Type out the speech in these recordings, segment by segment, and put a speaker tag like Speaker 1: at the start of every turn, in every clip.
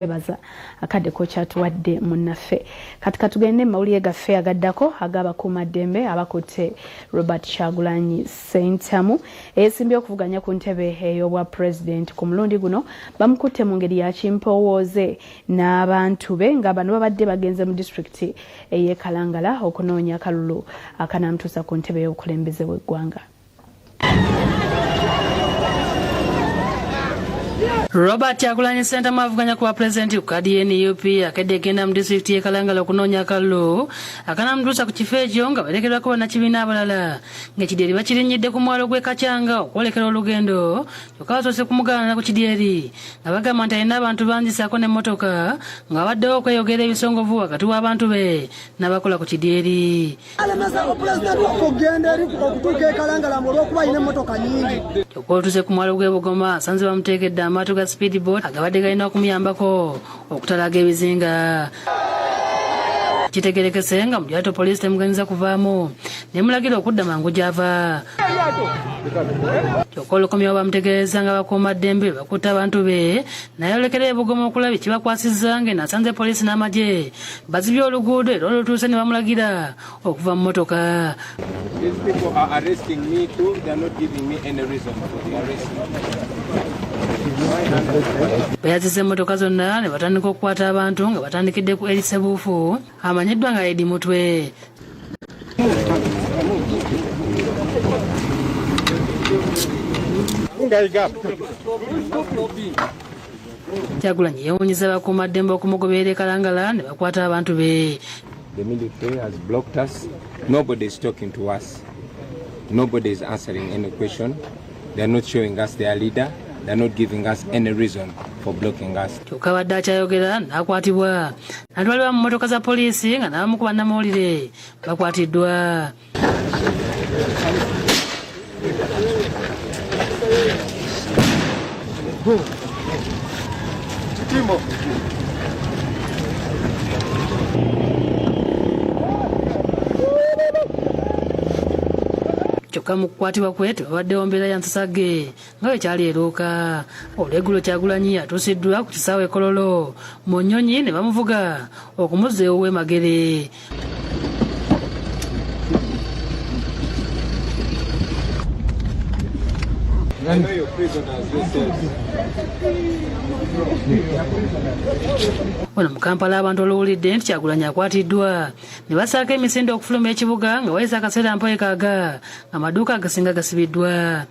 Speaker 1: Bebaza akadde ko kyatuwadde munnaffe kati katugende mawulire gaffe agaddako ag'abakuumaddembe abakutte Robert Kyagulanyi Ssentamu eyeesimbye okuvuganya ku ntebe ey'obwa pulezidenti ku mulundi guno bamukutte mu ngeri ya kimpowooze n'abantu be nga bano babadde bagenze mu disitulikiti ey'e Kalangala okunoonya akalulu akanamutuusa ku ntebe y'obukulembeze bw'eggwanga. Robert Kyagulanyi Ssentamu avuganya ku pulezidenti ku kadi y'NUP akedde egenda mu disitulikiti y'e Kalangala okunoonya akalulu akanamutuusa ku kifo ekyo nga balekerwako bannakibiina abalala ng'ekidyeri bakirinyidde ku mwalo gw'e Kakyanga okwolekera olugendo kyokka basoose kumugaana ku kidyeri nga bagamba nti alina abantu bangi ssaako n'emmotoka nga baddewo okweyogera ebisongovu wakati w'abantu be n'abakola ku kidyeri.
Speaker 2: Alemeza pulezidenti okugenda eri okutuuka e Kalangala olw'okuba alina emmotoka nyingi.
Speaker 1: Kyokka olutuuse ku mwalo gw'e Bugoma asanze bamuteekedde amaato ga speedboat agabadde galina okumuyambako okutalaga ebizinga. Kitegerekese nga mu lyato poliisi temugenza kuvaamu nemulagira okudda mangu gy'ava. Kyokka olukomyewo bamutegeeza nga bakuumaddembe bakutta abantu be naye olekera e Bugoma okulaba ekibakwasizza ng'eno asanze poliisi n'amagye bazibye oluguudo era olutuuse ne bamulagira okuva mu motoka.
Speaker 3: These people are arresting me too. They are not giving me any reason for the arrest.
Speaker 1: Bayazise emmotoka zonna ne batandika okukwata abantu nga batandikidde ku erisebuufu amanyiddwa nga Edi Mutwe. Kyagulanyi yeewuunyiza bakuumaddembe okumugoberera e Kalangala ne bakwata abantu be.
Speaker 3: The military has blocked us. Nobody is talking to us. Nobody is answering any question. They are not showing us their leader. They are not giving us any reason for blocking us.
Speaker 1: Kyokka badde akyayogera n'akwatibwa n'atwalibwa mu mmotoka za poliisi nga n'abamu ku bannamawulire bakwatiddwa. Kyokka mu kukwatibwa kwe tebabaddewo mbeera ya nsasage nga bwe kyali eruuka. Olweggulo Kyagulanyi atuusiddwa ku kisaawe Kololo mu Nnyonyi ne bamuvuga okumuzza ewuwe Magere.
Speaker 3: I know your prisoners yourselves.
Speaker 1: Wano mu Kampala abantu oluwulidde nti Kyagulanyi akwatiddwa ne basaako emisinde okufuluma ekibuga nga wayise akaseera mpoyekaaga ng'amaduuka agasinga gasibiddwa.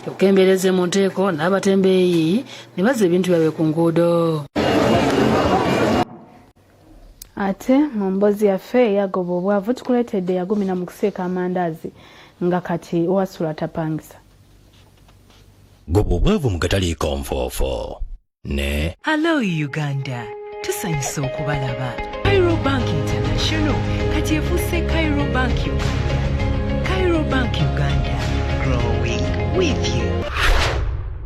Speaker 1: Kyokka embeereze mu nteeko n'abatembeeyi ne bazza ebintu byabwe ku nguudo. Ate mu mboozi yaffe eyagoba obwavu tukuleetedde yagumira mu kusiika amandaazi nga kati wasula tapangisa.
Speaker 4: Goba obwavu mu katale konfoofo ne
Speaker 5: Hello Uganda, tusanyuse okubalaba. Cairo Bank International kati efuuse Cairo Bank Uganda. Cairo Bank Uganda, growing with you.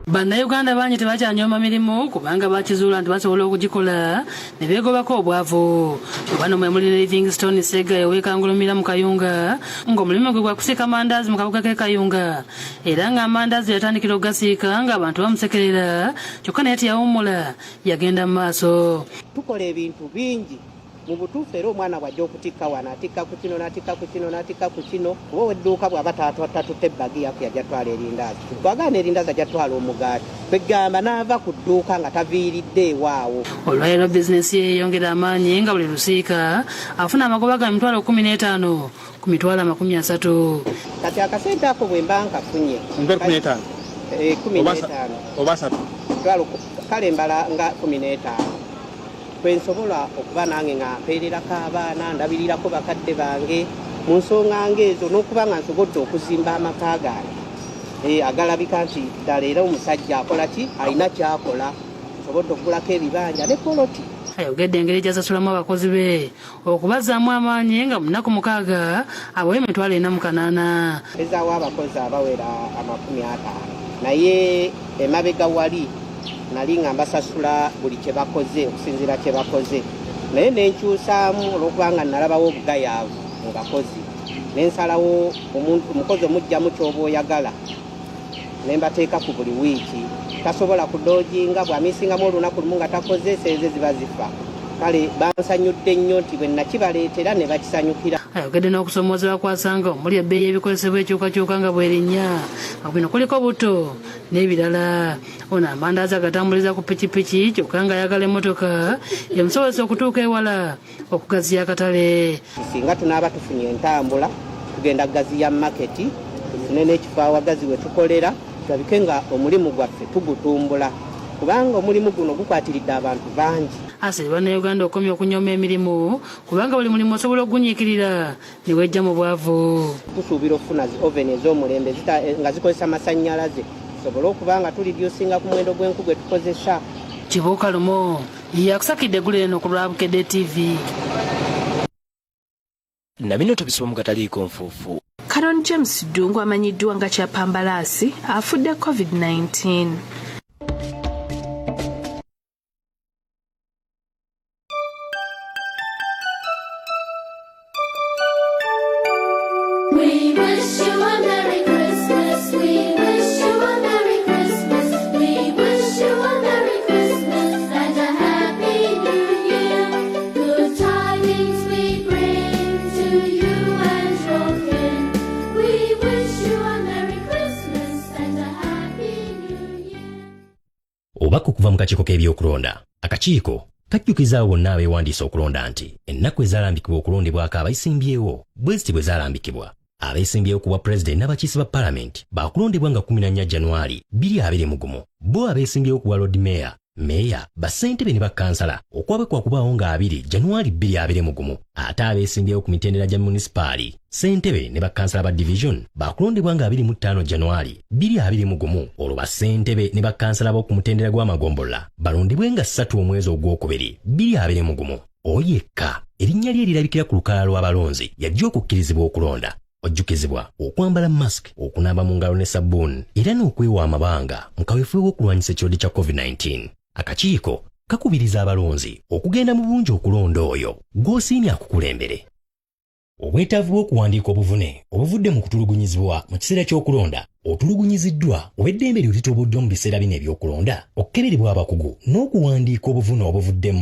Speaker 1: Bannayuganda bangi tebakyanyooma mirimu kubanga bakizuula nti basobola okugikola ne beegobako obwavu. Bano mwe muli Livingstone Sega ow'ekangulumira mu Kayunga ng'omulimu gwe gwa kusiika amandaazi mu kabuga k'e Kayunga era ng'amandaazi yatandikira okugasiika ng'abantu bamusekerera kyokka naye teyawummula yagenda mu maaso.
Speaker 6: Tukola ebintu bingi mu butuufu era omwana bw'ajja okutikka wano atikka ku kino n'atikka ku kino n'atikka ku kino kuba ow'edduuka bw'aba tatutte ebbagi yaffe yajja twala erindaazi twagaana erindaazi ajja twala omugaati kwegamba n'ava ku dduuka nga taviiridde ewaawo.
Speaker 1: Olwaleero bizinesi ye yeeyongera amaanyi nga buli lusiika afuna amagoba ga mitwalo 15 ku mitwalo 30.
Speaker 6: Kati akasente ako bwe mba nkafunye 15 oba 3 kale mbala nga 15 kwensobola okuba nange nga mpeererako abaana ndabirirako bakadde bange mu nsonga ng'ezo n'okuba nga nsobodde okuzimba amaka gange agalabika nti ddala era omusajja akola ki alina kyakola nsobodde okugulako ebibanja ne poloti.
Speaker 1: Ayogedde engeri gy'asasulamu abakozi be okubazzaamu amaanyi nga mu nnaku 6 abawe emitwalo 48.
Speaker 6: Ezaawo abakozi abawera 50 naye emabega wali nali nga mbasasula buli kye bakoze okusinziira kye bakoze naye nenkyusaamu olw'okubanga nalabawo obugayaavu mu bakozi nensalawo omukozi omugjamu ky'oba oyagala nembateeka ku buli wiiki tasobola kudojinga bw'amisingamu olunaku lumu nga takoze seze ziba zifa. Kale bansanyudde nnyo nti bwe nakibaleetera ne bakisanyukira.
Speaker 7: Ayogedde n'okusomoozebwa kwasanga omuli ebbeeyi y'ebikozesebwa ekyukakyuka nga bw'erinnya nga bino kuliko buto n'ebirala. Ono amandaazi agatambuliza ku pikipiki kyokka nga ayagala emmotoka emusobozesa okutuuka ewala okugaziya akatale.
Speaker 6: Singa tunaaba tufunye entambula tugenda kugaziya maketi tufune n'ekifo awagazi we tukolera tulabike nga omulimu gwaffe tugutumbula kubanga omulimu guno gukwatiridde abantu bangi.
Speaker 7: Asiri bannayuganda okomya okunyoma emirimu kubanga buli mulimu osobola okugunyiikirira ne wejja mu bwavu.
Speaker 6: Tusuubira okufuna zi oveni ez'omulembe nga zikozesa amasannyalaze tusobole okuba nga tulidyusinga ku muwendo gw'enku gwe tukozesa.
Speaker 7: Kibuuka Lumo yakusakidde eggulu eno ku Lwabukedde TV.
Speaker 4: Na bino tubisoma mu kataliiko nfuufu.
Speaker 1: Caron James Ddungu amanyiddwa nga Kyapambalaasi afudde COVID-19.
Speaker 4: Obako kuva mu kakiiko k'ebyokulonda. Akakiiko kajjukiza bonna abeewandiisa okulonda nti ennaku ezaalambikibwa okulondebwako abayisimbyewo bwe ziti bwe zaalambikibwa. Abeesimbyewo ku bwa pulezidenti n'abakiise ba paalamenti baakulondebwa nga 14 Januari 2021. Bo abeesimbyewo ku bwa Lord Mayor, Meya, bassentebe ne bakkansala okwabekwa kubaawo nga 2 Januari 2021. Ate abeesimbyewo ku mitendera gya munisipaali, ssentebe ne bakkansala ba division baakulondebwa nga 25 Januari 2021. Olwo bassentebe ne bakkansala b'oku mutendera gw'amagombola balondebwe nga 3 omwezi ogwokubiri 2021. Oyekka erinnya lye lirabikira ku lukalala lw'abalonzi yajja okukkirizibwa okulonda. Ojjukizibwa okwambala mask, okunaaba mu ngalo ne sabbuuni era n'okwewa amabanga mu kaweefube w'okulwanyisa ekirwadde kya COVID-19. Akakiiko kakubiriza abalonzi okugenda mu bulungi okulonda oyo gw'osiimye akukulembere. Obwetaavu bw'okuwandiika obuvune obuvudde mu kutulugunyizibwa mu kiseera ky'okulonda otulugunyiziddwa obw'eddembe lyo litoboddwa mu biseera bino eby'okulonda okukeberebwa abakugu n'okuwandiika obuvune obuvuddemu